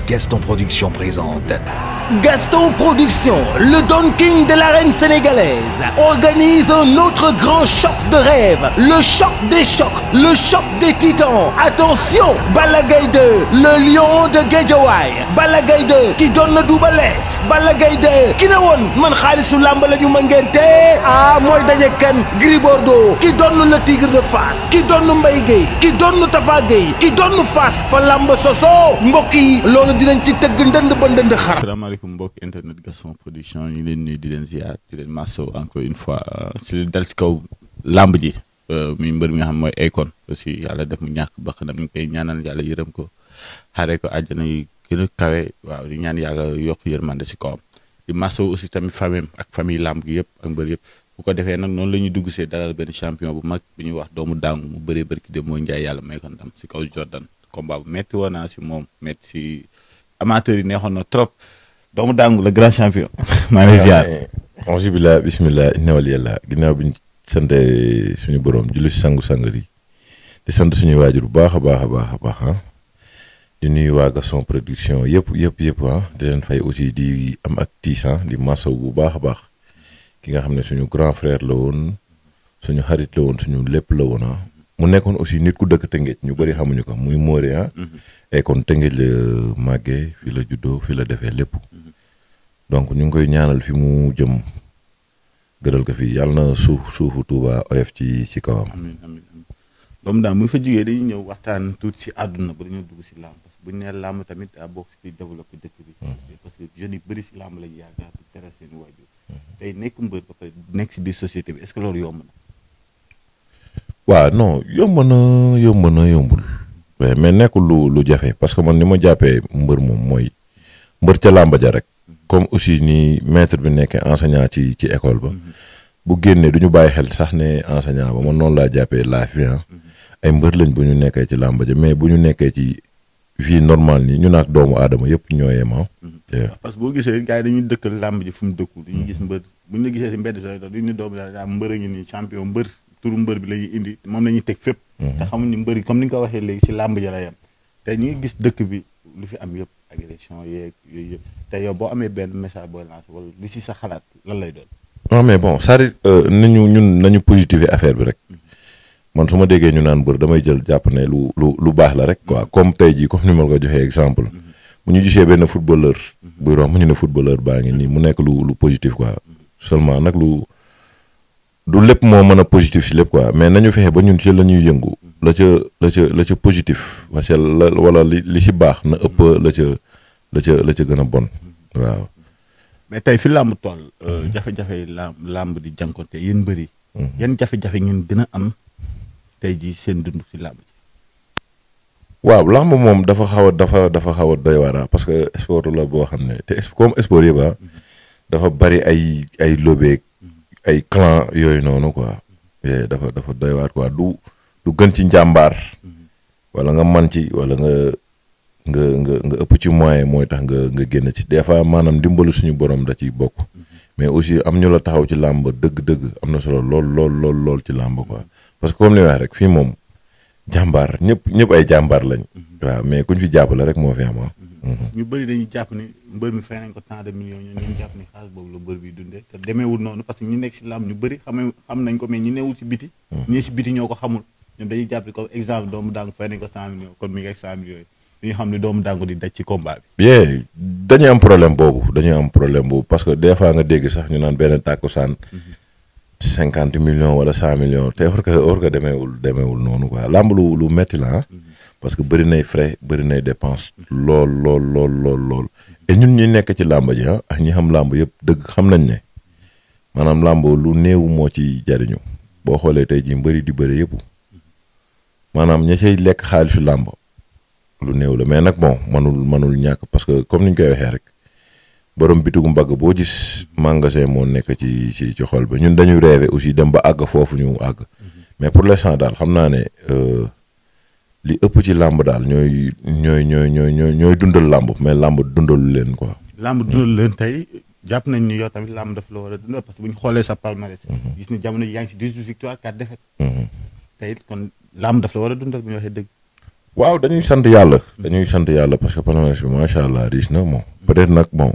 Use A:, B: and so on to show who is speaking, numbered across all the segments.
A: Gaston Production présente.
B: Gaston Production, le Don King de l'arène sénégalaise, organise un autre grand choc de rêve, le choc des chocs, le choc des titans. Attention, Balla Gaye 2, le lion de Guédiawaye, Balla Gaye 2 qui donne le Double Less, Balla Gaye 2 ki ne woon man xaalisu làmb la ñu ma ngente mooy daje kan Gris Bordeaux qui donne le tigre de Fass, qui donne Mbaye Guèye, qui donne Tafa Guèye, qui donne Fass fa làmb soso mbokk yi loolu dinañ ci tëgg ndënd ba ndënd xar.
C: Asalaamaaleykum mbokk internet Gaston Production ñu leen nuyu di leen ziar di leen masaw encore une fois si dal si kaw làmb ji muy mbër mi nga xam mooy Akon aussi yàlla def mu ñàkk ba xanam ñu ngi koy ñaanal yàlla yërëm ko xaaree ko àjjana yi gën a kawe waaw di ñaan yàlla yokk yërmande si kawam di masaw aussi tamit famille ak famille làmb gi yëpp ak mbër yëpp bu ko defee nag noonu la ñuy dugg see dalal benn champion bu mag bu ñuy wax doomu daangu mu bëree bërki de mooy Njaay yàlla may ko ndam si kaw Jordan combat bu metti woon naa si moom metti si amateur yi neexoon na trop doomu daangu le grand champion maa ngi lay ziar.
D: auzu billah bismillah inna wali yàlla ginnaaw bi ñu sant suñu borom julli si sangu-sangar yi di sant suñuy waajur bu baax a baax a baax a baax di nuyu waa Gaston Production yëpp di leen fay aussi di am ak tiis di masaw bu baax a baax ki nga xam ne suñu grand frère la woon suñu xarit la woon suñu lépp la woon mu nekkoon aussi nit ku dëkk Tëngéej ñu bëri xamuñu ko muy Mooré Akon Tëngéej la màggee fi la juddoo fi la defee lépp donc ñu ngi koy ñaanal fi mu jëm gëdal ko fi yàlla na suufu Tuuba oyof ci kawam.
C: amiin amiin doomu daal mu fa jugee dañuy ñëw waxtaan tuuti si àdduna ba dañoo dugg si làmb parce que bu ñu nee làmb tamit daa bokk si développé dëkk bi. parce que jeunes yi bëri si làmb lañu yaakaar pour tere seen waajur. tey nekk mbër ba pare nekk si biir société bi est-ce que loolu yomb na.
D: waaw non yomb na yombul. mais nekkul lu jafe parce que man ni ma jàppee mbër moom mooy mbër ca làmba ja rek. comme aussi ni maître bi nekkee enseignant ci école ba. bu génnee du ñu bàyyi xel sax ne enseignant ba man noonu laa jàppee laaf bi ay mbër lañ bu ñu nekkee ci làmba ja mais bu ñu nekkee ci vie normale nii ñu naak doomu aadama yëpp ñoo yem
C: parce que boo gisee gars yi dañuy dëkkal làmb ji fu mu dëkku dañuy gis mbër bu ñu la gisee si mbedd sooy dox duñu doomu daal mbër a ngi nii champion mbër turu mbër bi la ñuy indi moom la ñuy teg fépp te xamuñ ni mbër yi comme ni nga ko waxee léegi si làmb ja la yem te ñu ngi gis dëkk bi lu fi am yëpp agression yeeg yooyu yëpp te yow boo amee benn message booy lancé wala li si sa xalaat lan lay doon.
D: non mais bon c'est-à-dire nañu positiver affaire bi rek man su ma déggee ñu naan mbër damay jël jàpp ne lu baax la rek quoi comme tey jii comme ni ma la ko joxee exemple bu ñu gisee benn footballeur buy romb ñu ne footballeur baa ngi nii mu nekk lu positif quoi seulement nag du lépp moo mën a positif si lépp quoi mais nañu fexe ba ñun ci la ñuy yëngu la ca positif parce que wala li si baax na ëpp la ca gën a bon waaw.
C: mais tey fi làmb toll jafe-jafe làmb di jànkonte yéen bëri yan jafe-jafe ngeen gën a am tey jii seen dund si làmb ji.
D: waaw làmb moom dafa xaw a doy waar parce que sport la boo xam ne te comme sport yëpp dafa bari ay lobbeeg ay clan yooyu noonu quoi dafa doy waar quoi du gën ci njàmbaar wala nga man ci wala nga ëpp ci moyen mooy tax nga génn ci des fois maanaam dimbalu suñu borom da ciy bokk mais aussi am ñu la taxaw ci làmb dëgg-dëgg am na solo lool ci làmb quoi parce que comme li wax rek fii moom jàmbaar ñëpp ay jàmbaar lañ. waaw mais kuñ fi jàppale rek moo fi am
C: ñu bëri dañuy jàpp ni mbër mi fay nañ ko tant de millions ñu jàpp ni xaalis boobu la mbër bi dundee te demeewul noonu parce que ñu nekk si làmb ñu bëri xam nañ ko mais ñu newul si biti. ñii si biti ñoo ko xamul ñoom dañuy jàpp ni comme exemple doomu daangu fay nañ ko 100 millions kon mi ngi ak 100 millions yi dañuy xam ni doomu daangu di daj ci combat bi.
D: bien dañuy am problème boobu parce que des fois nga dégg sax ñu naan benn tàkkusaan 50 millions wala 100 millions te war ko demeewul noonu quoi làmb lu metti la parce que bëri nay frais bëri nay dépense lool et ñun ñi nekk ci làmb ji ak ñi xam làmb yëpp dëgg xam nañ ne maanaam làmb lu néew moo ci jariñu boo xoolee tey ji mbëri di bëri yëpp maanaam ña cay lekk xaalisu làmb lu néew la mais nag bon manul ñàkk parce que comme ni ñu koy waxee rek borom bitigu mbagg boo gis magasin moo nekk ci xol ba ñun dañuy rêver aussi dem ba àgg foofu ñu àgg mais pour l'instant daal xam naa ne li ëpp ci làmb daal ñooy dundal làmb mais làmb dundalu leen quoi.
C: làmb dundalu leen tey jàpp nañ ni yow tamit làmb daf la war a dundal parce que bu ñu xoolee sa palmarès. gis ni jamono yaa ngi ci 18 victoires 4 défaites. tey kon làmb daf la war a dundal bu ñu waxee dëgg.
D: waaw dañuy sant yàlla. dañuy sant yàlla parce que palmarès bi macha allah riche na bon peut-être nag bon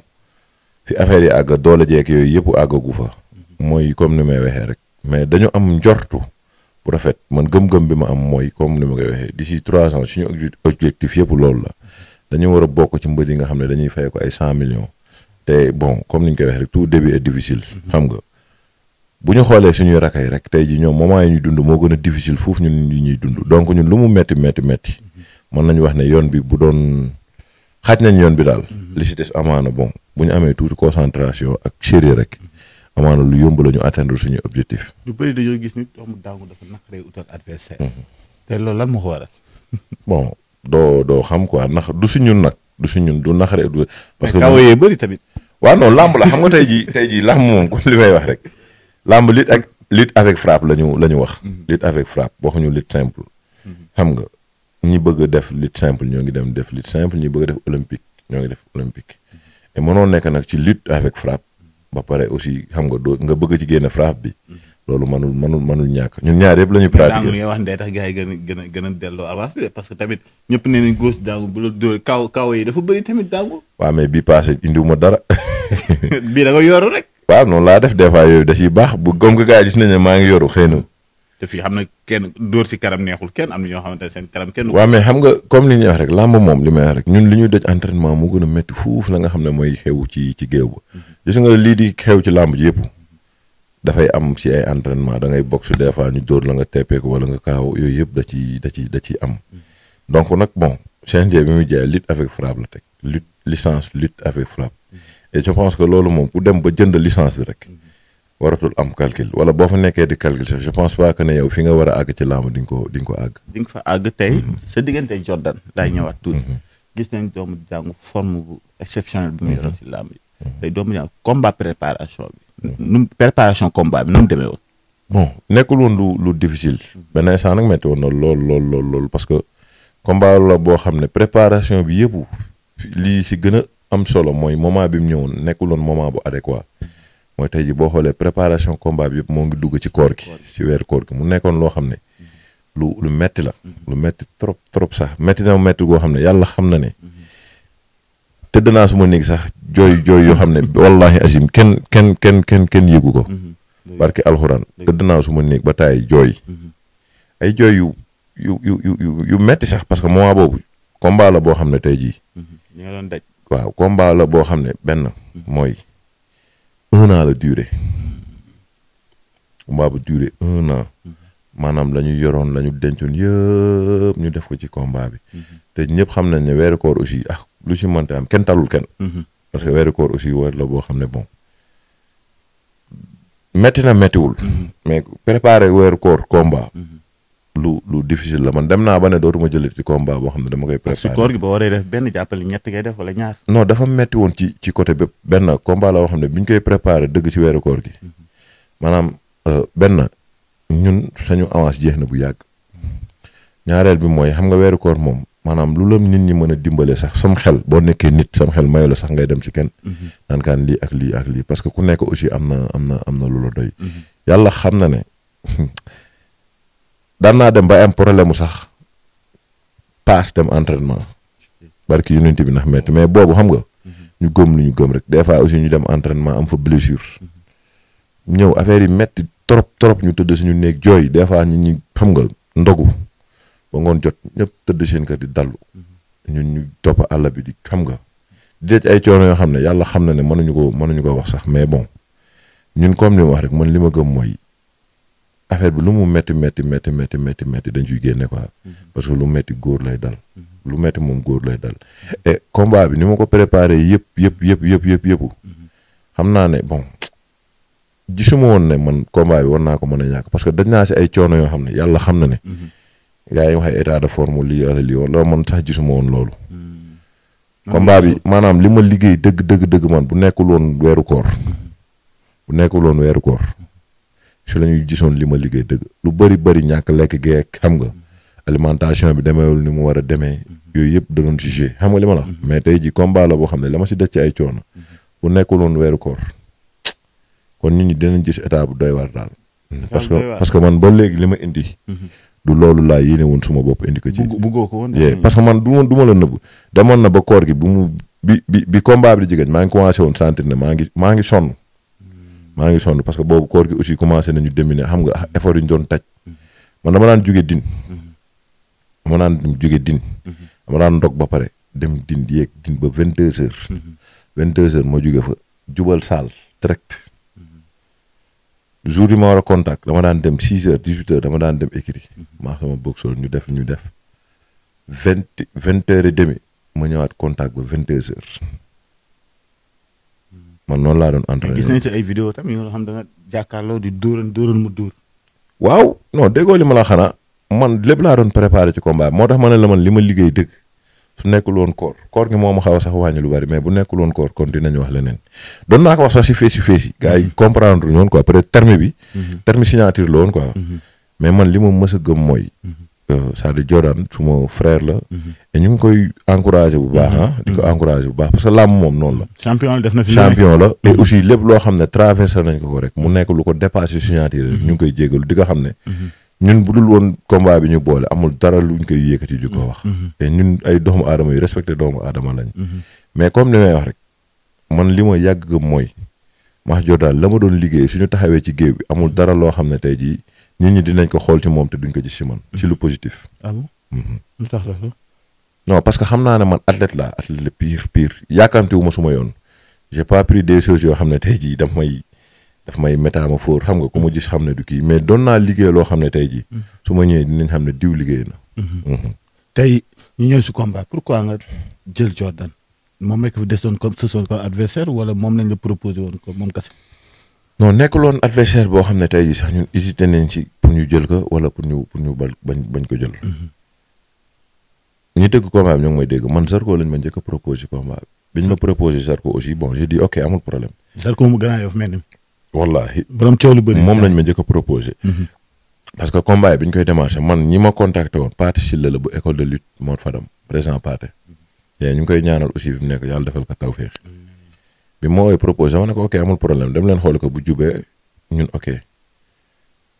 D: fi affaire yi àgg doole jeeg yooyu yëpp àggagu fa. mooy comme ni may waxee rek. mais dañu am njortu bu rafet man gëm-gëm bi ma am mooy comme ni ma koy waxee d'ici 3 ans suñu objectif yëpp loolu la dañu war a bokk ci mbër yi nga xam ne dañuy fay ko ay 100 millions. te bon comme ni ñu koy waxee rek tout début est difficile. xam nga bu ñu xoolee suñuy rakay rek tey ji ñoom moment yi ñuy dund moo gën a difficile foofu ñun ñuy dund donc ñun lu mu metti mën nañu wax ne yoon bi bu doon xaaj nañ yoon bi daal. li si des amaana bon bu ñu amee tuuti concentration ak sérieux rek amaana lu yomb la ñu atteindre suñu objectif.
C: lu bëri dañoo gis ni doomu daangu dafa naqaree utal adversaire. te loolu lan moo ko waral.
D: bon doo xam quoi ndax du si ñun nag du si ñun du naqaree. parce que
C: kaw yee bëri tamit.
D: waaw non làmb la xam nga tey jii làmb moom comme li may wax rek làmb lutte avec frappe la ñu wax. lutte avec frappe waxuñu lutte simple. xam nga ñi bëgg a def lutte simple ñoo ngi dem def lutte simple ñi bëgg a def olympique ñoo ngi def olympique. et mënoo nekk nag ci lutte avec frappe ba pare aussi xam nga nga bëgg ci génne frappe bi. loolu mënul ñàkk ñun ñaar yëpp la ñuy pratiquer.
C: li nga wax ne tax gars yi gën a delloo avance bi parce que tamit ñëpp nee nañ góos daangu bu la dóor kaw yi dafa bëri tamit daangu.
D: waaw mais bii passé indiwuma dara.
C: bii da nga yoru rek.
D: waaw noonu laa def des fois yooyu da ciy baax bu comme que gars yi gis nañ ne maa ngi yoru xëy na.
C: te fii xam na kenn dóor si karam neexul kenn am na ñoo xamante ne seen karam kenn.
D: waaw mais xam nga comme li ñuy wax rek làmb moom li may wax rek ñun li ñuy daj entraînement mu gën a métti fuuf la nga xam ne mooy xew ci géew ba. gis nga lii di xew ci làmb ji yëpp dafay am ci ay entraînement da ngay boxe des fois ñu dóor la nga teppeeku wala nga kaaw yooyu yëpp da ciy am. donc nag bon CNG bi muy jaay lutte avec frappe la teg licence lutte avec frappe. et je pense que loolu moom ku dem ba jënd licence bi rek. waratul am calcul wala boo fa nekkee di calcul sax je pense pas que ne yow fi nga war a àgg ci làmb di nga ko àgg.
C: di nga fa àgg tey sa diggante Jordan daay ñëwaat tuuti. gis nañ doomu jàngu forme bu exceptionnelle bu mu yoroon si làmb yi. tey doomu jàngu combat préparation bi. préparation combat bi nu mu demee woon.
D: bon nekkul woon lu difficile. benn instant nag métti woon na lool parce que combat la boo xam ne préparation bi yëpp lii si gën a am solo mooy moment bi mu ñëwoon nekkul woon moment bu adéquat. mooy tey ji boo xoolee préparation combat bi yëpp moo ngi dugg ci koor gi ci weeru koor gi mu nekkoon loo xam ne lu metti la lu metti trop sax metti na metti goo xam ne yàlla xam na ne tëdd naa suma néeg sax jooy yoo xam ne wallahi azim kenn yëgu ko barki alxuraan tëdd naa suma néeg ba taay jooy ay jooy yu metti sax parce que moment boobu combat la boo xam ne tey jii waaw combat la boo xam ne benn mooy 1 an la durée combat bu durée 1 an maanaam la ñu yoroon la ñu dencoon yëpp ñu def ko ci combat bi te ñëpp xam nañ ne weeru koor aussi lu ci mënte am kenn talul kenn parce que weeru koor aussi weer la boo xam ne bon metti na mettiwul mais préparer weeru koor combat lu difficile la man dem naa ba ne dootuma jëlee ci combat boo xam ne dama koy préparer.
C: si koor gi ba waree def benn jàppale ñett ngay def wala ñaar.
D: non dafa metti woon ci côté bépp benn combat la boo xam ne bi ñu koy préparer dëgg ci weeru koor gi maanaam benn ñun sañu avance jeex na bu yàgg ñaareel bi mooy xam nga weeru koor moom maanaam lu la nit ñi mën a dimbale sax sam xel boo nekkee nit sam xel mayu la sax ngay dem ci kenn. naan kaan lii ak lii parce que ku nekk aussi am na lu la doy. yàlla xam na ne. daan naa dem ba am problème mu sax paas dem entraînement barki unité bi ndax métti mais boobu xam nga ñu gëm lu ñu gëm rek des fois aussi ñu dem entraînement am fa blessure ñëw affaire yi métti trop ñu tëdd suñu néeg jooy des fois ñi xam nga ndogu ba ngoon jot ñëpp tëdd seen kër di dallu ñun ñu topp àll bi di xam nga di ay coono yoo xam ne yàlla xam na ne mënuñu ko wax sax mais bon ñun comme li ma wax rek man li ma gëm mooy. affaire bi lu mu métti dañ ciy génne quoi parce que lu métti góor lay dal lu métti moom góor lay dal et combat bi ni ma ko préparé yëpp xam naa ne bon gisuma woon ne man combat bi war naa ko mën a ñàkk parce que dañ naa si ay coono yoo xam ne yàlla xam na ne gars yi wax ay état de forme lii wala lii wala man sax gisuma woon loolu combat bi maanaam li ma liggéey dëgg man bu nekkul woon weeru koor si la ñuy gisoon li ma liggéey dëgg lu bëri ñàkk lekk geek xam nga alimentation bi demeewul ni mu war a demee yooyu yëpp da doon si jouer xam nga li ma la mais tey ji combat la boo xam ne la ma si def ci ay coono bu nekkul woon weeru koor kon nit ñi dinañ gis état bu doy war daal parce que man ba léegi li ma indi du loolu laa yéene woon suma bopp indi ko ci.
C: buggoo ko woon.
D: parce que man du ma la nëbb demoon na ba koor gi bi combat bi di jigéen maa ngi commencé woon sentir ne maa ngi sonn. maa ngi sonn parce que boobu koor gi aussi commencé nañu dominer xam nga effort yi ñu doon taj. man dama daan jóge din. dama daan ndog ba pare dem din yéeg din ba 22h. 22h moo jóge fa jubal saal direct. jour yi ma war a contact dama daan dem 6h 18h dama daan dem écrit maa sama boxeur ñu def 20h30 ma ñëwaat contact ba 22h. man noonu laa doon entraîné.
C: gis nañ si ay vidéo tam yoo xam da nga jàkkaarloo di dóoran mu dóor.
D: waaw non déggoo li ma la xanaa man lépp laa doon préparé ci combat moo tax ma ne la man li ma liggéey dëgg su nekkul woon koor gi moo ma xaw a sax wàññi lu bari mais bu nekkul woon koor kon dinañu wax leneen doon naa ko wax sax si fees yi gars yi comprendre ñu woon quoi peut être terme bi. terme signature la woon quoi. mais man li ma mës a gëm mooy. c'est-à-dire Jordan suma frère la. et ñu ngi koy encouragé bu baax di ko encouragé bu baax parce que làmb moom noonu la.
C: champion la def na fi
D: champion la et aussi lépp loo xam ne traversé nañ ko rek mu nekk lu ko dépassé signature ñu ngi koy jégalu di nga xam ne. ñun bu dul woon combat bi ñu boole amul dara luñ koy yëkkati di ko wax. et ñun ay doomu aadama yu respecté doomu aadama lañ. mais comme li may wax rek man li ma yàgg gëm mooy Max Jordan la ma doon liggéey suñu taxawee ci géew bi amul dara loo xam ne tey jii nit ñi dinañ ko xool ci moom te duñ ko gis ci man. ci lu positif.
C: ah bon. lu tax loolu.
D: non parce que xam naa ne man athlète la pire yaakamtiwuma suma yoon j'ai pas pris des choses yoo xam ne tey jii daf may métamorphose xam nga ku ma gis xam ne du kii mais doon naa liggéey loo xam ne tey jii. su ma ñëwee dinañ xam ne diw liggéey na.
C: tey ñu ñëw si combat pourquoi nga jël Jordan moom nekk fi desoon comme ce sont comme adversaire wala moom lañ la proposé woon ko moom kese.
D: non nekkuloon adversaire boo xam ne tey jii sax ñun hésité nañ ci pour ñu jël ko wala pour ñu bañ ko jël. ñi dégg combat bi ñoo ngi may dégg man Zarko lañ ma njëkk a proposé combat bi. biñ ma proposé Zarko aussi bon j'ai dit ok amul problème.
C: Zarko mu Grand Yoff mel ni.
D: wallahi
C: borom coow lu bëri
D: moom lañ ma njëkk a proposé. parce que combat yi bi ñu koy démarché man ñi ma contacté woon Pathé Sylla la bu école de lutte Mor Fadam président Pathé. ñu ngi koy ñaanal aussi fi mu nekk yàlla defal ko tawféex. bi ma woowee proposé ma ne ko ok amul problème dem leen xool ko bu jubee ñun ok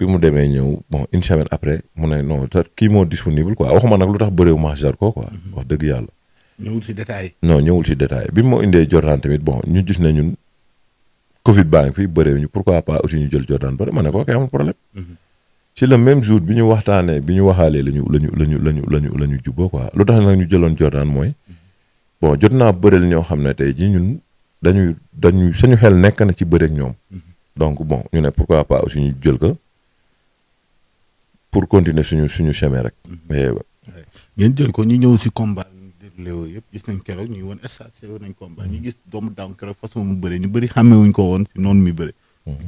D: bi mu demee ñëw bon une semaine après mu ne non kii moo disponible quoi waxuma nag lu tax bëreewu ma Zarko quoi. wax dëgg yàlla.
C: ñëwul si détail.
D: non ñëwul si détail bi mu indee Jordan tamit bon ñu gis ne ñun Covid baa ngi fi bëree ñu pourquoi pas aussi ñu jël Jordan bëri ma ne ko ok amul problème. ci le même jour bi ñu waxtaanee bi ñu waxaalee la ñu jubboo quoi lu tax nag ñu jëloon Jordan mooy bon jot naa bëreel ñoo xam ne tey jii ñun dañuy suñu xel nekk na ci bëreeg ñoom. donc bon ñu ne pourquoi pas aussi ñu jël ko pour continuer suñu chemin rek.
C: ngeen jël ko ñu ñëw si combat léew yëpp gis nañ keroog ñu woon stade nañ combat ñu gis doomu daaw keroog façon mu bëre ñu bëri xàmmewuñ ko woon si noonu muy bëre.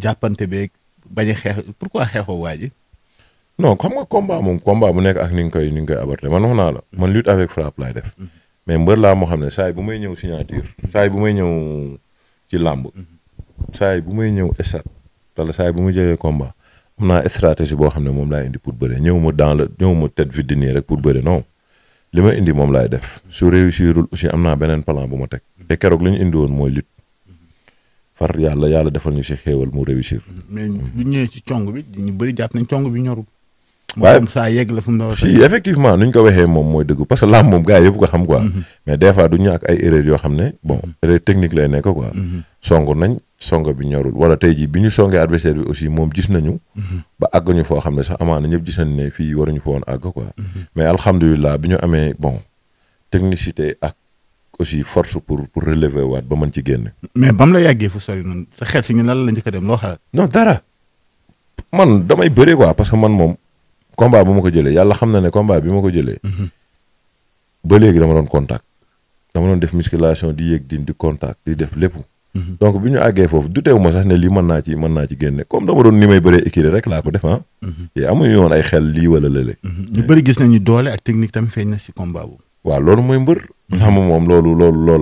C: jàppante beeg bañ a xeex pourquoi xeexoo waa ji.
D: non xam nga combat moom combat bu nekk ak ni nga koy aborder man wax naa la man lutte avec frappe laay def. mais mbër laa moo xam ne saa yi bu may ñëw signature saa yi bu may ñëw ci làmb saa yi bu may ñëw stade wala saa yi bu may jëlee combat am naa stratégie boo xam ne moom laay indi pour bëre ñëwuma tête vide nii rek pour bëre non li ma indi moom laay def su réussirul aussi am naa beneen plan bu ma teg te keroog li ñu indi woon mooy lutte far yàlla defal ñu si xéewal mu réussir.
C: mais bu ñëwee ci cong bi ñu bëri jàpp nañ cong bi ñorul. waaye moom saa yegg la fu mu doon
D: si effectivement nuñ ko waxee moom mooy dëgg parce que làmb moom gars yëpp ko xam quoi. mais des fois du ñàkk ay erreurs yoo xam ne bon erreur technique lay nekk quoi. song bi ñorul wala tey jii bi ñu songee adversaire bi aussi moom gis nañu. ba àgg ñu foo xam ne sax amaana ñëpp gis nañ ne fii waruñu fa woon àgg quoi. mais alhamdulilah bi ñu amee bon technicité ak aussi force pour relever waat ba mën ci génn.
C: mais bam la yàggee fu sori noonu sa xel si ñu lan la njëkk a dem loo xalaat.
D: non dara man damay bëree quoi parce que man moom. combat bu ma ko jëlee yàlla xam na ne combat bi ma ko jëlee. ba léegi dama doon contact. dama doon def musculation di yéeg di contact di def lépp. donc bi ñu àggee foofu du teewu ma sax ne lii mën naa ci génne comme dama doon ni may bëree équilibre rek laa ko def ah. te amuñu woon ay xel lii wala lële.
C: ñu bëri gis nañu doole ak technique tamit feeñ na si combat boobu.
D: waaw loolu mooy mbër. xam nga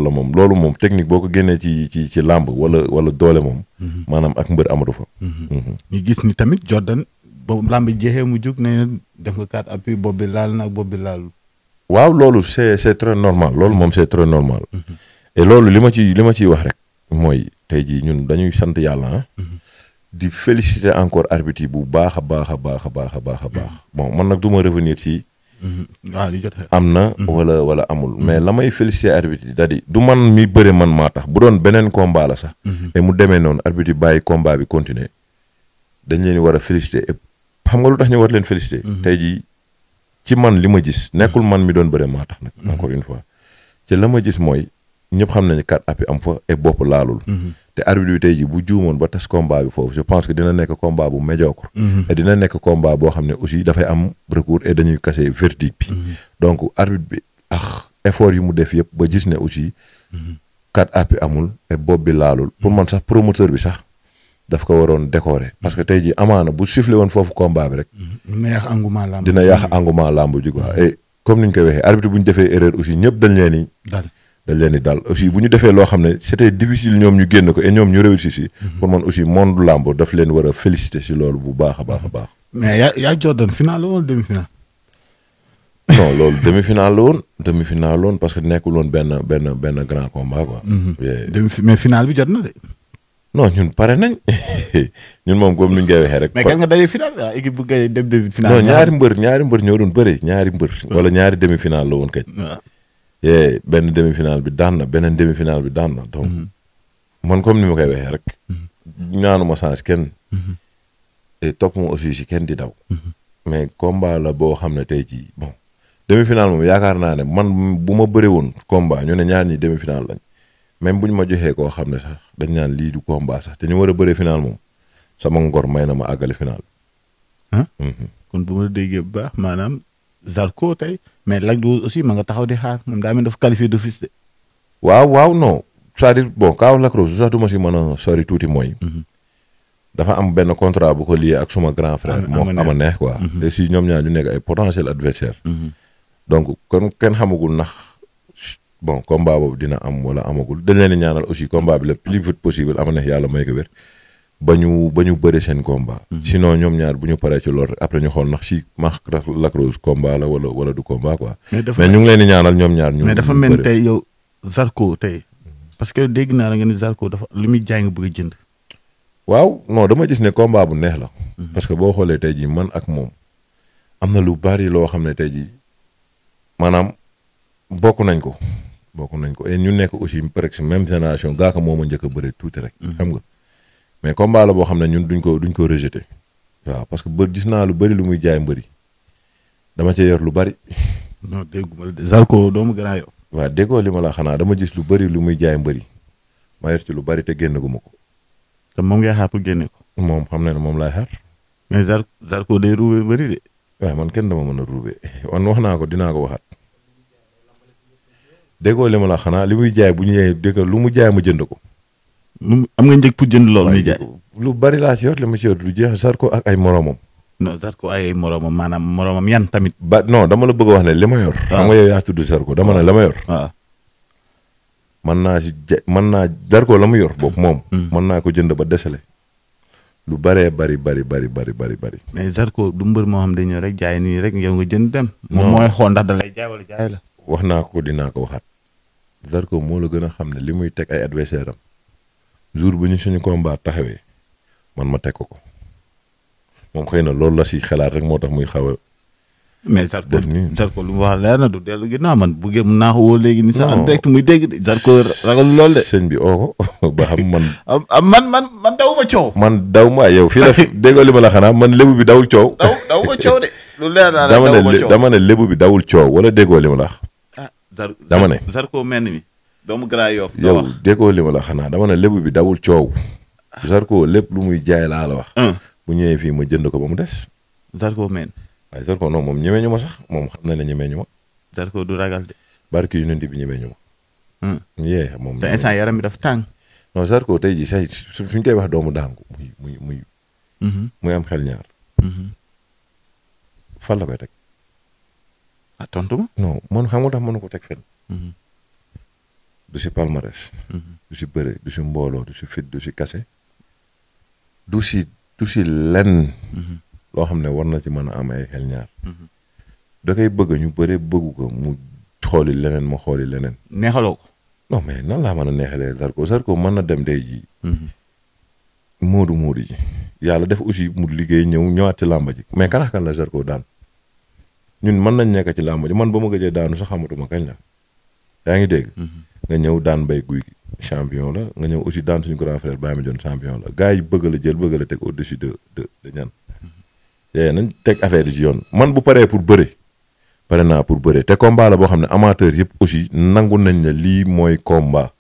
D: moom loolu moom technique boo ko génnee ci làmb wala doole moom. maanaam ak mbër amatu fa.
C: ñu gis ni tamit Jordan. boobu làmb jeexee mu jóg ne def nga 4 appuis bopp bi laal na ak bopp bi laalul.
D: waaw loolu c'est très normal loolu moom c'est très normal. et loolu li ma ciy wax rek mooy tey jii ñun dañuy sant yàlla di féliciter encore arbitre yi bu baax a baax a baax a baax a baax a baax bon man nag du ma revenir ci
C: waaw li jot
D: am na wala amul mais la may féliciter arbitre yi c'est-à-dire du man mi bëre man maa tax bu doon beneen combat la sax et mu demee noonu arbitre yi bàyyi combat bi continuer dañ leen war a féliciter et xam nga lu tax ñu war leen féliciter tey jii ci man li ma gis nekkul man mi doon bëre maa tax nag encore une fois ci la ma gis mooy ñëpp xam nañu 4 appuis am fa et bopp laalul te arbitre bi tey jii bu juumoon ba tas combat bi foofu je pense que dina nekk combat bu médiocre et dina nekk combat boo xam ne aussi dafay am recours et dañuy casser verdict bi donc arbitre bi effort yi mu def yëpp ba gis ne aussi 4 appuis amul et bopp bi laalul pour man sax promoteur bi sax daf ko waroon décorer parce que tey jii amaana bu sifflé woon foofu combat bi rek
C: dina yàq engouement làmb
D: dina yàq engouement làmb ji quoi et comme ni ñu koy waxee arbitre bu ñu defee erreur aussi ñëpp dañ leen di dal aussi bu ñu defee loo xam ne c'était difficile ñoom ñu génn ko et ñoom ñu réussir si pour man aussi monde làmb daf leen war a féliciter si loolu bu baax a baax a baax
C: mais yaa Jordan final la wala demi-finale
D: non loolu demi-finale la woon parce que nekkul woon benn grand combat quoi
C: mais final bi jot na de
D: non ñun pare nañ ñun moom comme ni ñu koy waxee rek.
C: mais kan nga daje final ah équipe bu gay dem demi final.
D: non ñaari mbër ñoo doon bëri ñaari mbër. wala ñaari demi final la woon kañ. waaw benn demi final bi daan na beneen demi final bi daan na donc. man comme ni ma koy waxee rek. ñaanuma change kenn. et topp ma aussi si kenn di daw. mais combat la boo xam ne tey jii bon demi final moom yaakaar naa ne man bu ma bëri woon combat ñu ne ñaar ñi demi final lañ. même bu ñu ma joxee koo xam ne sax dañ naan lii du combat sax te ñu war a bëre final moom sama ngor may na ma àggale final.
C: kon bu ma déggee bu baax maanaam Zarko tey mais Lac Rose aussi ma nga taxaw di xaar moom daa mel dafa qualifié d'office de.
D: waaw non c'est-à-dire bon kaaw Lac Rose sax du ma si mën a sori tuuti mooy. dafa am benn contrat bu ko lié ak suma grand frère. moo ama neex quoi. te si ñoom ñaar ñu nekk ay potentiel adversaire donc kon kenn xamagul ndax. bon combat boobu dina am wala amagul dañ leen di ñaanal aussi combat bi le plus vite possible ama neex yàlla may ko wér ba ñu bëri seen combat. sinon ñoom ñaar bu ñu paree ci loolu après ñu xool ndax si Lac Rose combat la wala du combat quoi. mais ñu ngi leen di ñaanal ñoom ñaar ñu.
C: mais dafa mel tey yow Zarko tey parce que dégg naa la nga ni Zarko dafa li muy jaay nga bëgg a jënd.
D: waaw non dama gis ne combat bu neex la. parce que boo xoolee tey jii man ak moom am na lu bari loo xam ne tey jii maanaam bokk nañ ko et ñu nekk aussi presque même génération gaaka moo ma njëkk a bëre tuuti rek. xam nga mais combat la boo xam ne ñun duñ ko rejeté. waaw parce que gis naa lu bëri lu muy jaay mbëri dama cee yor lu bëri.
C: non dégguma Zarko doomu gën yow.
D: waaw déggoo li ma la xanaa dama gis lu bëri lu muy jaay mbëri ma yor ci lu bëri te génn gu ma ko.
C: te moom ngay xaar pour génne ko.
D: moom xam na ne moom laay xaar.
C: mais Zarko day ruube bëri de.
D: waaw man kenn dama mën a ruube man wax naa ko dinaa ko waxaat. déggoo li ma la xanaa li muy jaay bu ñu ñëwee dégg lu mu jaay ma jënd ko.
C: am nga njëg pour jënd loolu muy jaay.
D: lu bari laa ci yor li ma ci yor lu jeex Zarko ak ay moromam.
C: non Zarko ay moromam maanaam moromam yan tamit.
D: non dama la bëgg a wax ne li ma yor. xam nga yow yaa tudd Zarko dama ne la ma yor. waaw. mën naa Zarko la mu yor boobu moom. mën naa ko jënd ba desale. lu bëree bari.
C: mais Zarko du mbër moo xam dañu rek jaay nii rek yow nga jënd dem. moom mooy xool ndax da lay jaay wala jaay la.
D: wax naa ko dinaa ko waxaat Zarko moo la gën a xam ne li muy teg ay adversaire am jour bu ñu suñu combat taxawee man ma teg ko moom xëy na loolu la si xalaat rek moo tax muy xaw a.
C: mais Zarko lu mu wax leer na du dellu ginnaaw man bu gëm naa ko woo léegi ni sax en direct muy dégg Zarko ragal lool de.
D: sëñ bi oo ko ba xam man.
C: man daw ma coow.
D: man daw ma yow fii la déggoo li ma la xanaa man lébu bi dawul coow.
C: daw ma coow de. lu leer naa la daw ma coow
D: dama ne lébu bi dawul coow wala déggoo li ma la wax. dama ne
C: Zarko mel ni mi doomu Grand Yoff
D: yow déggoo li ma la xanaa dama ne lébu bi dawul coow. Zarko lépp lu muy jaay laa la wax. bu ñëwee fii ma jënd ko ba mu des.
C: Zarko meen.
D: waaye Zarko non moom ñemee ñu ma sax moom xam na ne ñemee ñu ma.
C: Zarko du ragal de.
D: barki yu bi ñemee ñu ma. yee moom.
C: te instant yaram bi dafa tàng.
D: non Zarko tey jii say suñ koy wax doomu daangu muy am xel ñaar. fan la koy teg.
C: ah tontu ma.
D: non man xam nga tax mënu ko teg fenn. du si palmarès. du si bëre du si mbooloo du si fit du si kase. du si lenn. loo xam ne war na ci mën a am ay xel ñaar. da koy bëgg ñu bëre bëggu ko mu xooli leneen ma xooli leneen.
C: neexaloo ko.
D: non mais nan laa mën a neexalee Zarko mën na dem day ji. moodu ji yàlla def aussi mu liggéey ñëwaat ci làmba ji mais kan ak kan la Zarko daan ñun mën nañ nekk ci làmba ji man ba ma gëjee daanu sax xamatuma kañ la yaa ngi dégg. nga ñëw daan Mbaye Gouy Gui champion la nga ñëw aussi daan suñu grand frère Baye Mandione champion la gars yi bëgg la jël bëgg la teg au-dessus de ñan. nañ teg affaire yi ci yoon man bu paree pour bëre pare naa pour bëre te combat la boo xam ne amateur yëpp aussi nangu nañ ne lii mooy combat.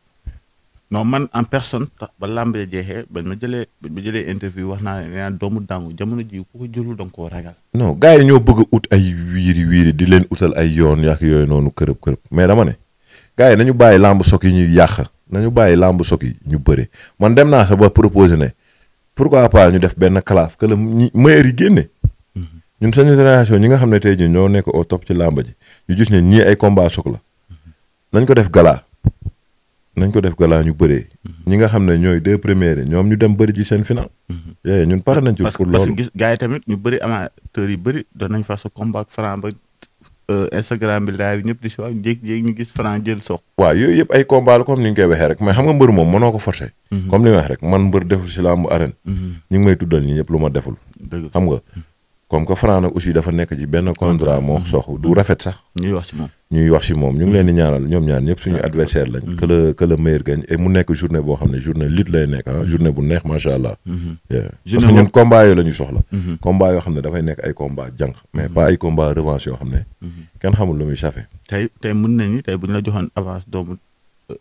C: non man en personne ba làmb jeexee ba ma jëlee interview wax naa ne doomu Dangu jamono ji ku ko jëlul da nga koo ragal.
D: non gars yi ñoo bëgg a ut ay wiiri di leen utal ay yoon yàq yooyu noonu kërëb mais dama ne gars yi nañu bàyyi làmb sok yi ñuy yàq nañu bàyyi làmb sok yi ñu bëre man dem naa sa ba proposé ne pourquoi pas ñu def benn claf que la meilleur yi génne. ñun seen génération ñi nga xam ne tey jii ñoo nekk au top ci làmb ji ñu gis ne ñii ay combat sok la nañ ko def gala. nañ ko def gala ñu bëree. ñi nga xam ne ñooy deux premiers ñoom ñu dem bëri ci seen final. ñun pare nañ ci pour loolu
C: parce que gis gars yi tamit ñu bëri amateurs yi bëri doon nañ fa sa combat ak Franc ba Instagram bi live ñëpp di si wax jékki-jékki ñu gis Franc jël sox.
D: waaw yooyu yëpp ay combat la comme ni ñu koy waxee rek mais xam nga mbër moom mënoo ko forcer. comme li ma wax rek man mbër deful si làmb arène. ñu ngi may tuddal ñi ñëpp lu ma deful. xam nga comme que Franc nag aussi dafa nekk ci benn contrat moo sox du rafet sax. ñuy wax si moom ñu ngi leen di ñaanal ñoom ñaar ñëpp suñu adversaire lañ. que le meilleur gagne et mu nekk journée boo xam ne journée lutte lay nekk journée bu neex macha allah. parce que ñun combat yooyu la ñu soxla. combat yoo xam ne dafay nekk ay combat jànq mais pas ay combat revanche yoo xam ne. kenn xamul lu muy safe.
C: tey mën nañu tey bu ñu la joxoon avance doomu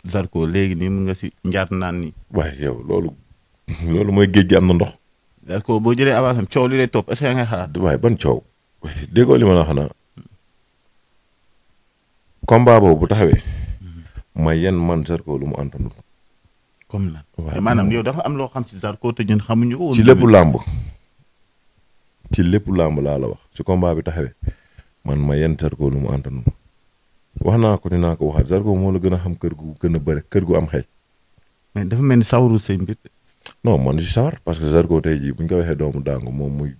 C: Zarko léegi nii mun nga si njaat naan nii.
D: waaye yow loolu mooy géej gi am na ndox.
C: Zarko boo jëlee avance am coow li lay topp est-ce que ngay xalaat.
D: waaye ban coow déggoo li ma la xanaa combat boobu bu taxawee ma yenn man Zarko lu mu antanul.
C: comme lan waaye maanaam yow dafa am loo xam ci Zarko te ñun xamuñu ko.
D: ci lépp làmb laa la wax ci combat bi taxawee man ma yenn Zarko lu mu antanul wax naa ko dinaa ko waxaat Zarko moo la gën a xam kër gu gën a bëri kër gu am xeej.
C: mais dafa mel ni sawaru sëñ mbir.
D: non man si sawar parce que Zarko tey jii bu ñu ko waxee doomu Dangu moom muy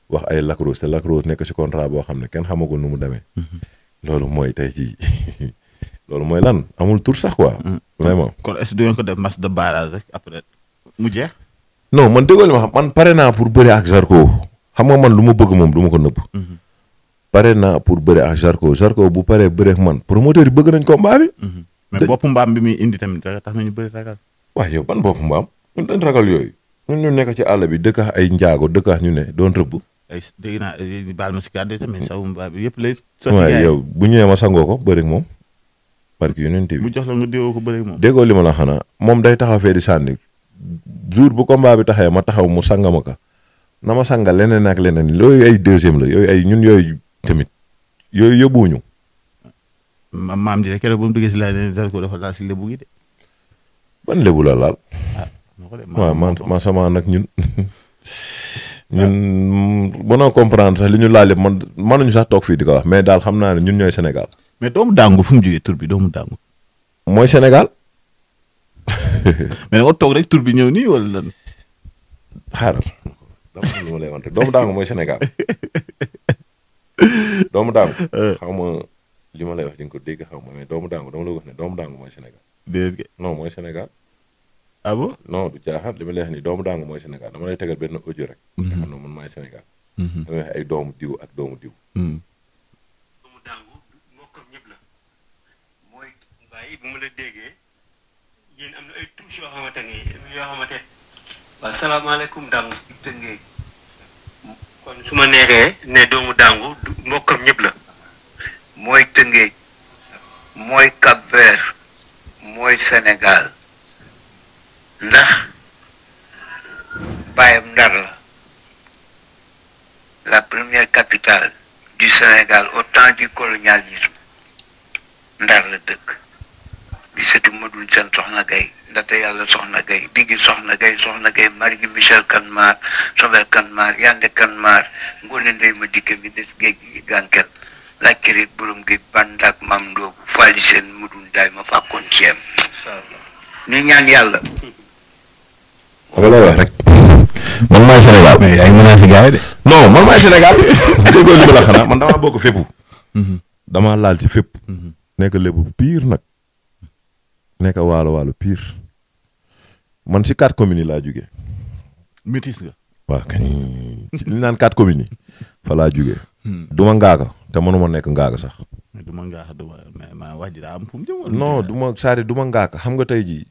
D: wax ay Lac Rose te Lac Rose nekk si contrat boo xam ne kenn xamagul nu mu demee. loolu mooy tey jii loolu mooy lan amul tur sax quoi. vraiment
C: kon est-ce que du ngeen ko def match de barrage rek après mu jeex.
D: non man déggoo li ma xam man pare naa pour bëre ak Zarko xam nga man lu ma bëgg moom du ma ko nëbb. pare naa pour bëre ak Zarko bu paree bëre ak man promoteur yi bëgg nañ combat bi.
C: mais bopp mbaam bi muy indi tamit tax nañu bëri ragal.
D: waaw yow ban bopp mbaam ñun dañ ragal yooyu ñun ñu nekk ci àll bi dëkk ay njaago dëkk ñu ne doon rëbb.
C: ay dégg naa baal ma si kàddu tamit sawu mbaam bi yëpp lay.
D: waaw yow bu ñëwee ma sangoo ko bëri ak moom. parce que yonent bi
C: bu jox la nga déwoo ko bëri ak moom.
D: déggoo li ma la xanaa moom day taxaw fee di sànni jour bu combat bi taxee ma taxaw mu sanga ma ka na ma sanga leneen ak leneen loolu ay deuxième la yooyu ay ñun yooyu tamit yooyu yóbbuwuñu.
C: maam ji de keroog ba mu duggee si laaj ne Zarko dafa laal si lébu gi de.
D: ban lébu la laal. waaw man sama nag ñun mënoo comprendre sax li ñu laal yëpp man mënuñu sax toog fii di ko wax mais daal xam naa ne ñun ñooy Sénégal.
C: mais doomu Dangu fu mu jógee tur bi doomu Dangu.
D: mooy Sénégal.
C: mais da nga toog rek tur bi ñëw nii wala lan.
D: xaaral dama xam lu ma lay wax rek doomu Dangu mooy Sénégal doomu Dangu. xaw ma li ma lay wax di nga ko dégg xaw ma mais doomu Dangu dama la wax ne doomu Dangu mooy Sénégal.
C: déedéet
D: non mooy Sénégal.
C: ah bon
D: non du caaxaan li ma lay wax ni doomu Dangu mooy Sénégal dama lay tegal benn audio rek. xam nga man maay Sénégal. dama wax ay doomu diw ak doomu diw.
E: doomu Dangu mbokkam ñëpp la mooy bàyyi bu ma la déggee yéen am na ay touches yoo xamante ni waaw salaamaaleykum Dangu tëngee kon su ma neexee ne doomu Dangu mbokkam ñëpp la mooy tëngee mooy Cap-Vert mooy Sénégal ndax bàyyam Ndar la première capitale du Sénégal au temps du colonialisme Ndar la dëkk di sëtu Madoune Sène Soxna Gaye ndaxte yàlla Soxna Gaye diggi Soxna Gaye Marie Michel Kanmar Sobel Kanmar Yande Kanmar Ngoné Ndeye ma dikke mi des géej gi gànkel laajte rek borom géej bandak mam ndoobu Fally Sène Madoune Daay ma fàkkoon ceem ñu ñaan yàlla
D: dama lay wax rek man maay Sénégal.
C: mais yaa ngi menacé gars yi de.
D: non man maay Sénégal déggoo li ma la xanaa man damaa bokk fépp. damaa laal ci fépp. nekk lébu pire nag nekk waalo pire man si 4 communes yi laa jógee.
C: métis nga.
D: waaw kañ li naan 4 communes yi fa laa jugee. du ma ngaaka te mënuma nekk ngaaka sax.
C: du ma ngaaka mais wax ji daa am fu mu jëm.
D: non du ma c'est-à-dire du ma ngaaka xam nga tey jii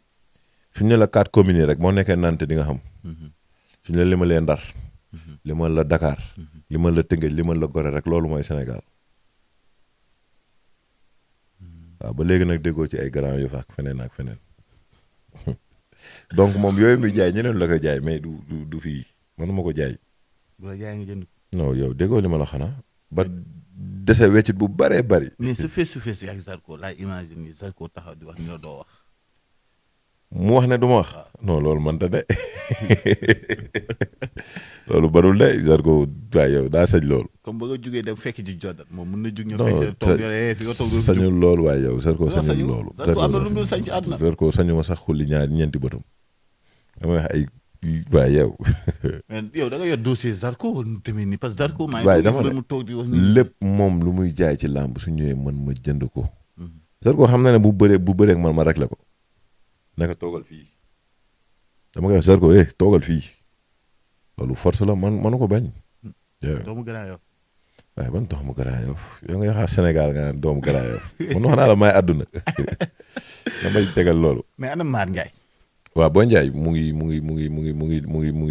D: suñu ne la 4 communes yi rek moo nekkee nante di nga xam. suñu la limalee Ndar. limal la Dakar. limal la Tëngéej limal la Gorée rek loolu mooy Sénégal. waaw ba léegi nag déggoo ci ay Grand Yoff ak feneen ak feneen donc moom yooyu muy jaay ñeneen la ko jaay mais du fii mënuma ko jaay.
C: bu la jaay nga jënd.
D: non yow déggoo li ma la xanaa ba dese weccit bu bëree bëri.
C: mais su fees yaa ngi Zarko laay imagine ni Zarko taxaw di wax ni la doo wax.
D: mu wax ne du ma wax. non loolu mënta de loolu barul de Zarko waaye yow daa sañ loolu.
C: comme ba nga jugee dem fekk ci Jordan moom mën na jug ñëw.
D: non sañul loolu waaye yow Zarko sañul loolu.
C: Zarko am na lu mu sañ ci àdduna.
D: Zarko sañu ma sax xulli ñeenti bëtam damay wax ay waaye yow.
C: mais yow da nga yor dossier Zarko wala mu demee nii parce que Zarko.
D: waaye dama
C: mu toog di wax
D: lépp moom lu muy jaay ci làmb su ñëwee man ma jënd ko. Zarko xam na ne bu bëree ak man ma rek la ko. naka toogal fii dama koy wax Zarko toogal fii loolu force la manu ko bañ.
C: doomu Grand Yoff.
D: waaye ban doomu Grand Yoff yow nga yaxaar Sénégal nga naan doomu Grand Yoff man wax naa la may àdduna damay tegal loolu.
C: mais ana Maar Ndiaye.
D: waaw Boy Ndiaye mu ngi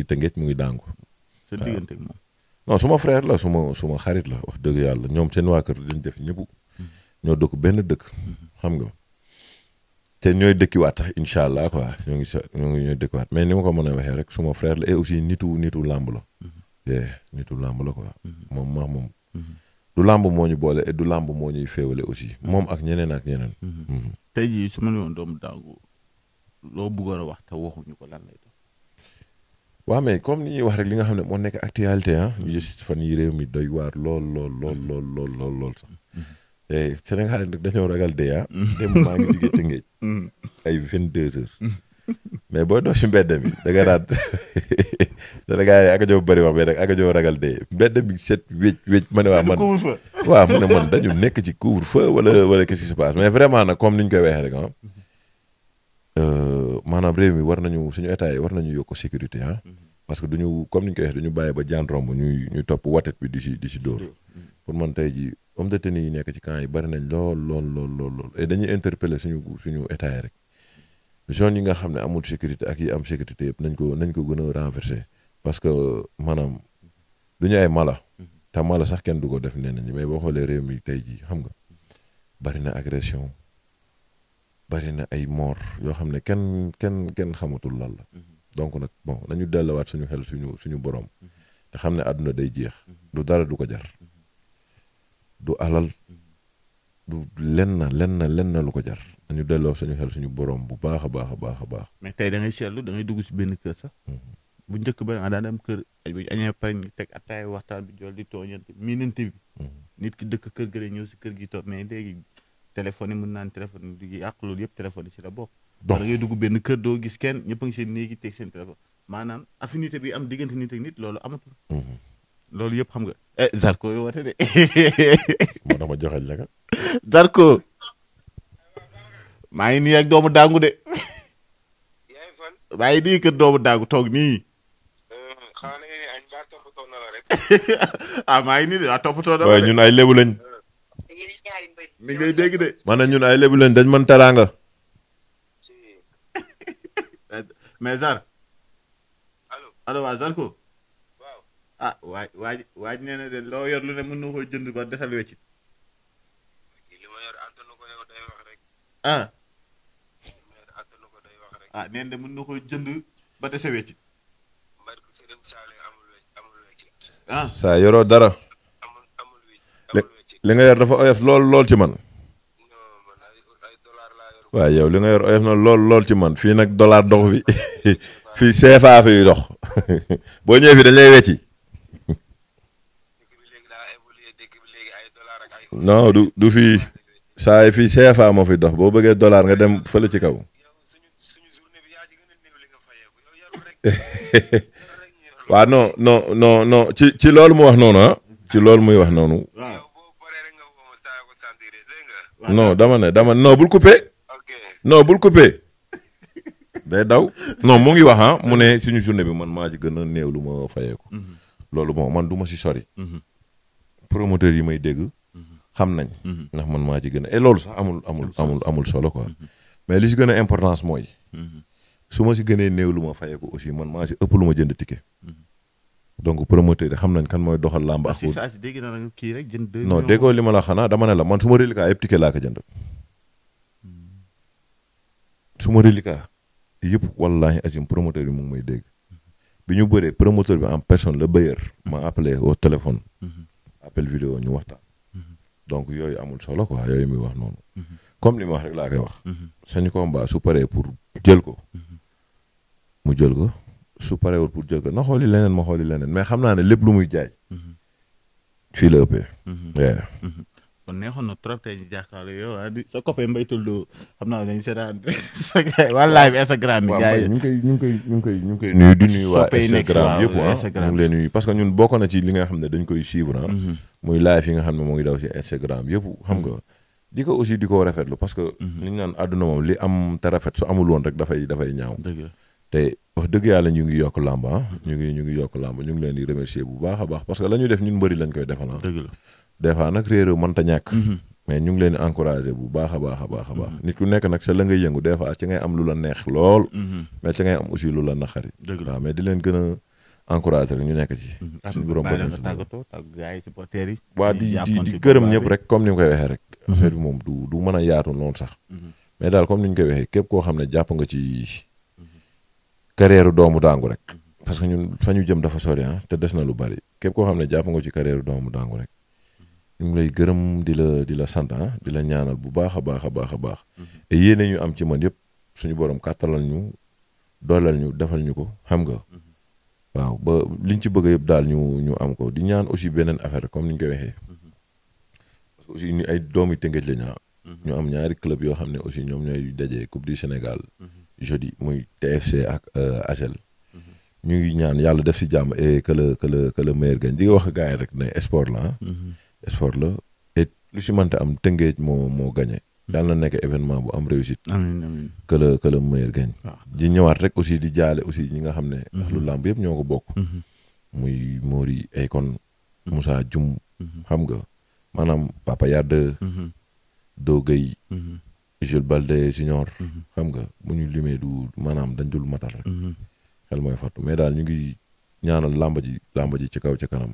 D: Tëngéej mu ngi Dangu.
C: sa diggante ak moom.
D: non suma frère la suma xarit la wax dëgg yàlla ñoom seen waa kër dañ def ñëpp. ñoo dëkk benn dëkk. xam nga. te ñooy dëkkiwaat tax incha allah quoi ñooy dëkkiwaat mais ni ma ko mën a waxee rek suma frère la et aussi nitu làmb la. nitu làmb la quoi. moom du làmb moo ñu boole et du làmb moo ñuy féewale aussi moom ak ñeneen ak ñeneen.
C: tey jii su ma nee woon doomu Dangu loo bëggoon a wax te waxuñu ko lan lay doon.
D: waaw mais comme ni ñuy wax rek li nga xam ne moo nekk actualité ñu gis fan yi réew mi doy waar lool sax. Sénégal nag dañoo ragal dee démb maa ngi jugee Tëngéej ay 22 heures mais booy dox si mbedd mi da nga naan Sénégal yi ak a joo bëri wax mais nag ak a joo ragal dee mbedd mi set wécc ma ne waa man waaw mu ne man dañu nekk ci couvre-feu wala qu'est-ce qui se passe mais vraiment nag comme ni ñu koy waxee rek maanaam réew mi war nañu suñu état yi war nañu yokk sécurité parce que duñu comme ni ñu koy waxee duñu bàyyi ba jaan romb ñuy topp watet bi di si dóor pour man tey ji homme de tenue yi nekk ci camp yi bari nañ lool et dañuy interpeller suñu état yi rek zone yi nga xam ne amul sécurité ak yi am sécurité yëpp nañ ko gën a renverser parce que maanaam du ñu ay mala te mala sax kenn du ko def nee nañu mais boo xoolee réew mi tey jii xam nga bari na agression bari na ay mort yoo xam ne kenn xamatul lan la donc nag bon nañu delluwaat suñu xel suñu borom te xam ne àdduna day jeex du dara du ko jar du alal du lenn lu ko jar dañu delloo suñu xel suñu borom bu baax a baax. mais
C: tey da ngay seetlu da ngay dugg si benn kër sax. bu njëkk ba nga daan dem kër bu ñu añee pare ñu teg ataay waxtaan bi jol di tooñante miinante bi. nit ki dëkk kër ga ñëw si kër gi toog mais léegi téléphone yi mën naan téléphone yi yàq loolu yëpp téléphone yi si la bokk. da ngay dugg benn kër doo gis kenn ñëpp a ngi seen néegi teg seen téléphone maanaam affinité bi am diggante nit ak nit loolu amatul. loolu yëpp xam nga Zarko yoo woote de.
D: moo tax ma joxal la ka.
C: Zarko. maa ngi nii ak doomu Dangu de. maa ngi nii kër doomu Dangu toog nii. maa ngi nii de waa toppatoo na la
D: waaye ñun ay lébu lañ.
C: mi ngay dégg de.
D: man ne ñun ay lébu lañ dañ mën teraanga.
C: mais Zar. allo waa Zarko. waaj nee na de loo yor lu ne mën na koy jënd ba desal weccit. neen de mën na koy jënd ba dese weccit.
D: saa yoroo dara. li nga yor dafa oyof lool ci man. waaw yow li nga yor oyof na lool ci man fii nag dollar dox fi fii CFA fi dox boo ñëwee fi dañ lay wecci. non du fii saa yi fii CFA moo fi dox boo bëggee dollar nga dem fële ci kaw. waaw non ci loolu mu wax noonu ci loolu muy wax noonu. non dama ne non bul coupé. non bul coupé. day daw non mu ngi wax mu ne suñu journée bi man maa ci gën a néew lu ma fayeeku loolu bon man du ma si sori promoteur yi may dégg xam nañ ndax man maa ci gën a et loolu sax amul solo quoi mais li si gën a importance mooy su ma si gënee néew lu ma fayeeku aussi man maa si ëpp lu ma jënd ticket donc promoteur yi xam nañ kan mooy doxal làmb ak
C: dégg naa nag kii rek jënd
D: non déggoo li ma la xanaa dama ne la man su ma reliquat yëpp ticket laa ko jënd su ma reliquat yëpp wallahi azim promoteur bi mu ngi may dégg bi ñu bëree promoteur bi en personne le bailleur ma appelé au téléphone appel vidéo ñu waxtaan donc yooyu amul solo quoi yooyu muy wax noonu comme li ma wax rek laa koy wax sañu combat su paree pour jël ko mu jël ko su parewul pour jël ko na xooli leneen ma xooli leneen mais xam naa ne lépp lu muy jaay fii la ëppee
C: kon neexoon na trop tey ñu jàkkaarloo yow sa copain Mbaye Toldo xam naa dañu seetaan waa live Instagram bi gars yi
D: ñu ngi koy nuyu di nuyu waa Instagram yëpp ñu ngi leen nuyu parce que ñun bokk na ci li nga xam ne dañ koy suivre muy live yi nga xam ne moo ngi daw ci Instagram yëpp xam nga di ko aussi di ko rafetlu parce que li ñu naan àdduna moom li am te rafet su amul woon rek dafay ñaaw te wax dëgg yàlla ñu ngi yokk làmb ñu ngi yokk làmb ñu ngi leen di remercier bu baax a baax parce que la ñuy def ñun mbëri lañ koy defal des fois nag réeréew mënta ñàkk mais ñu ngi leen di encouragé bu baax a baax nit ku nekk nag sa la ngay yëngu des fois ci ngay am lu la neex lool mais ci ngay am aussi lu la naqari waaw mais di leen gën a encouragé rek ñu nekk ci suñu borom waa di gërëm ñëpp rek comme ni mu koy waxee rek affaire bi moom du mën a yaatu noonu sax mais daal comme ni ñu koy waxee képp koo xam ne jàpp nga ci carrière doomu daangu rek parce que ñun fa ñu jëm dafa sori te des na lu bari képp koo xam ne jàpp nga ci carrière doomu daangu rek ñu ngi lay gërëm di la sant di la ñaanal bu baax a baax et yéene ñu am ci man yëpp suñu borom kàttalal ñu dooleel ñu defal ñu ko xam nga waaw ba liñ ci bëgg yëpp daal ñu am ko di ñaan aussi beneen affaire comme ni ñu koy waxee parce que aussi ñu ay doomi Tëngéej la ñu am ñaari club yoo xam ne aussi ñoom ñooy dajee Coupe du Sénégal jeudi muy TFC ak ASEL ñu ngi ñaan yàlla def si jàmm et que le meilleur gagne di nga wax gars yi rek ne sport la sport la et lu si mënta am Tëngéej moo gagné yàlla na nekk événement bu am réussite amiin que le meilleur gagne di ñëwaat rek aussi di jaale aussi ñi nga xam ne ndax lu làmb yëpp ñoo ko bokk muy Mori Akon Moussa Dioum xam nga maanaam Papa Yade Do Gueye Jules Balde Junior xam nga bu ñu limee du maanaam dañ dul matal rek xel mooy fattu mais daal ñu ngi ñaanal làmb ji ci kaw ci kanam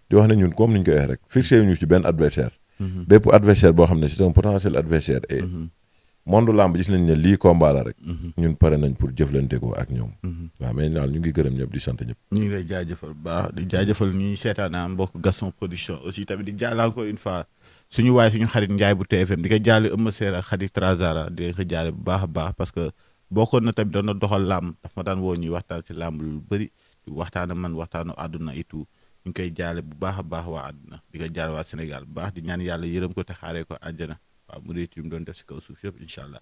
D: di wax ne ñun comme ni ñu koy waxee rek fixé ñu ci benn adversaire bépp adversaire boo xam ne c'est un potentiel adversaire et monde làmb gis nañ ne lii combat la rek ñun pare nañ pour jëflante ko ak ñoom waaw mais daal ñu ngi gërëm ñëpp di sant ñëpp
C: ñu ngi lay jaajëfal baax di jaajëfal ñuy seetaana mbokk Gaston Production aussi tamit di jaale encore une fois suñu waay suñu xarit Ndiaye bu TFM di ko jaale Eumeu Sène ak xarit Trazara di ko jaale bu baax a baax parce que bokkoon na tamit doon na doxal làmb daf ma daan woo ñuy waxtaan ci làmb lu bëri waxtaana man waxtaanu àdduna et tout ñu ngi koy jaale bu baax a baax waa àdduna di ko jaale waa Sénégal bu baax di ñaan yàlla yërëm ko te xaaree ko àjjana waaw mu réuti mu doon def si kaw suuf yëpp incha allah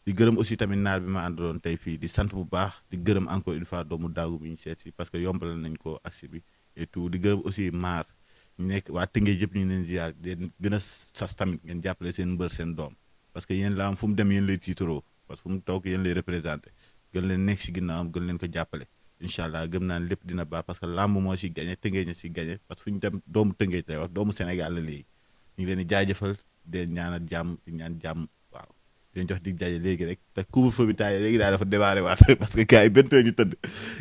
C: di gërëm aussi tamit naar bi ma àndaloon tey fii di sant bu baax di gërëm encore une fois doomu daagu bi ñu seet si parce que yombalal nañ ko aksi bi et tout di gërëm aussi maar ñu nekk waa Tëngéej yëpp ñu ngi leen ziar di leen gën a sas tamit ngeen jàppale seen mbër seen doom parce que yéen la am fu mu dem yéen lay tiitaroo parce que fu mu toog yéen lay représenté gën leen nekk si ginnaawam gën leen ko jàppale incha allah gëm naa ne lépp dina baax parce que làmb moo si gagné Tëngéej na si gagné parce que fu ñu dem doomu Tëngéej lay wax doomu Sénégal la léegi ñu ngi leen di jaajëfal di leen ñaanal jàmm di ñaan jàmm waaw di leen jox dig jaje léegi rek te couvre-feu bi taay léegi daal dafa démarré waat parce que gars yi 20 heures ñu tëdd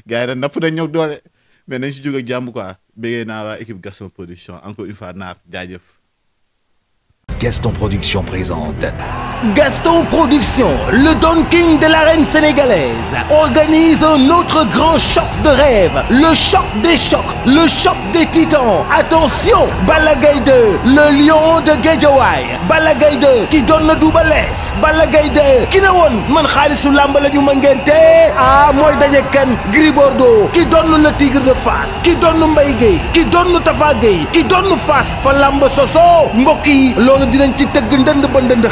C: gars yi nag napp nañ ñëw doole mais nañ si jóg ak jàmm quoi béggee naa waa équipe Gaston Production encore une fois naar jaajëf.
A: Gaston Production présente.
B: Gaston Production, le Don King de l'arène sénégalaise, organise un autre grand choc de rêve, le choc des chocs, le choc des titans. Attention, Balla Gaye 2, le lion de Guédiawaye, Balla Gaye 2 qui donne Double Less, Balla Gaye 2 qui ne woon man xaalisu làmb la ñu ma ngente mooy daje kan Gris Bordeaux qui donne le tigre de Fass, qui donne Mbaye Guèye, qui donne Tafa Guèye, qui donne Fass fa làmb soso mbokk yi loolu dinañ ci tëgg ndënd ba ndënd